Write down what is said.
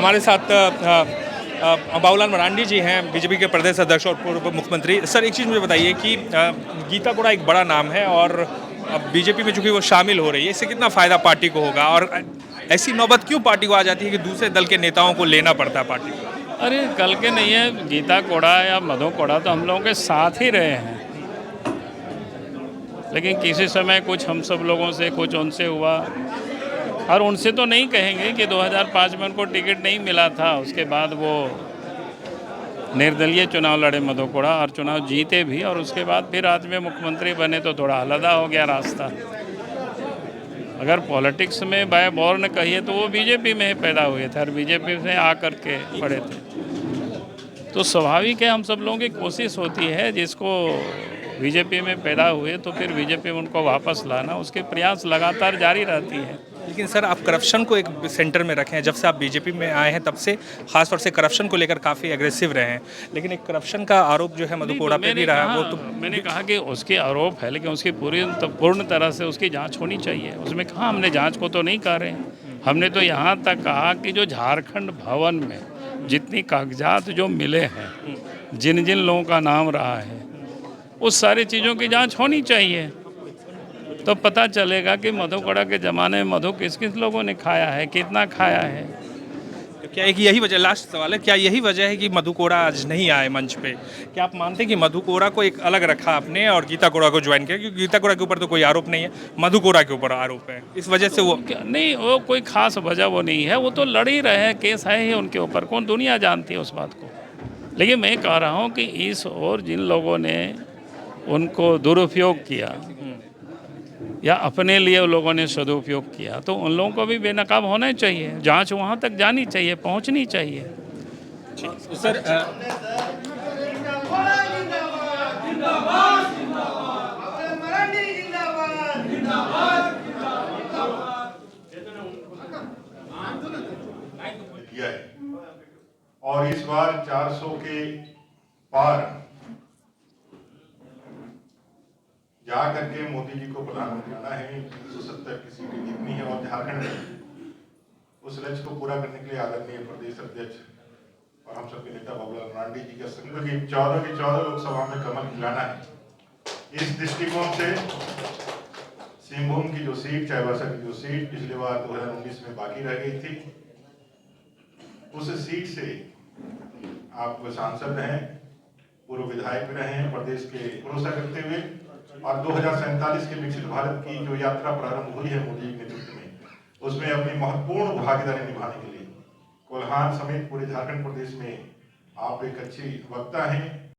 हमारे साथ बाबूलाल मरांडी जी हैं, बीजेपी के प्रदेश अध्यक्ष और पूर्व मुख्यमंत्री। सर, एक चीज़ मुझे बताइए कि गीता कोड़ा एक बड़ा नाम है और अब बीजेपी में चूंकि वो शामिल हो रही है, इससे कितना फायदा पार्टी को होगा और ऐसी नौबत क्यों पार्टी को आ जाती है कि दूसरे दल के नेताओं को लेना पड़ता है पार्टी को? अरे कल के नहीं है, गीता कोड़ा या मधु कोड़ा तो हम लोगों के साथ ही रहे हैं। लेकिन किसी समय कुछ हम सब लोगों से, कुछ उनसे हुआ। और उनसे तो नहीं कहेंगे कि 2005 में उनको टिकट नहीं मिला था, उसके बाद वो निर्दलीय चुनाव लड़े मधु कोड़ा और चुनाव जीते भी, और उसके बाद फिर आज में मुख्यमंत्री बने तो थोड़ा अलग हो गया रास्ता। अगर पॉलिटिक्स में बाय बॉर्न कहिए तो वो बीजेपी में ही पैदा हुए थे और बीजेपी से आकर के पड़े थे। तो स्वाभाविक है, हम सब लोगों की कोशिश होती है जिसको बीजेपी में पैदा हुए तो फिर बीजेपी में उनको वापस लाना, उसके प्रयास लगातार जारी रहती है। लेकिन सर, आप करप्शन को एक सेंटर में रखे हैं। जब से आप बीजेपी में आए हैं तब से खासतौर से करप्शन को लेकर काफ़ी एग्रेसिव रहे हैं, लेकिन एक करप्शन का आरोप जो है मधु नहीं, कोड़ा पे भी रहा है, वो तो मैंने कहा कि उसके आरोप है, लेकिन उसकी पूर्ण तरह से उसकी जांच होनी चाहिए। उसमें कहा हमने जांच को तो नहीं कह रहे हैं। हमने तो यहाँ तक कहा कि जो झारखंड भवन में जितनी कागजात जो मिले हैं, जिन जिन लोगों का नाम रहा है, उस सारी चीज़ों की जांच होनी चाहिए। तो पता चलेगा कि मधु कोड़ा के ज़माने में मधु किस किस लोगों ने खाया है, कितना खाया है। क्या एक यही वजह, लास्ट सवाल है, क्या यही वजह है कि मधु कोड़ा आज नहीं आए मंच पे? क्या आप मानते हैं कि मधु कोड़ा को एक अलग रखा आपने और गीता कोड़ा को ज्वाइन किया? क्योंकि गीता कोड़ा के ऊपर तो कोई आरोप नहीं है, मधु कोड़ा के ऊपर आरोप है, इस वजह से वो नहीं, वो कोई खास वजह वो नहीं है, वो तो लड़ ही रहे हैं, केस है ही उनके ऊपर, कौन दुनिया जानती है उस बात को। लेकिन मैं कह रहा हूँ कि इस और जिन लोगों ने उनको दुरुपयोग किया या अपने लिए उन लोगों ने सदुपयोग किया, तो उन लोगों को भी बेनकाब होना चाहिए। जांच वहाँ तक जानी चाहिए, पहुँचनी चाहिए। सर, किया है और इस बार 400 के पार जा करके मोदी जी को प्रधानमंत्री बनाना है। 370 की सीटें जीतनी है और झारखंड में उस लक्ष्य को पूरा करने के लिए आदरणीय प्रदेश अध्यक्ष और हम सबके नेता बाबूलाल मरांडी जी का संकल्प की 14 की 14 लोकसभा में कमल खिलाना है। इस दृष्टिकोण से सिंहभूम की जो सीट, चाईबासा की जो सीट पिछले बार 2019 में बाकी रह गई थी, उस सीट से आप सांसद हैं, पूर्व विधायक भी रहे हैं, प्रदेश के भरोसा करते हुए, और 2047 के विकसित भारत की जो यात्रा प्रारंभ हुई है मोदी जी के नेतृत्व में, उसमें अपनी महत्वपूर्ण भागीदारी निभाने के लिए कोल्हान समेत पूरे झारखंड प्रदेश में आप एक अच्छी वक्ता हैं।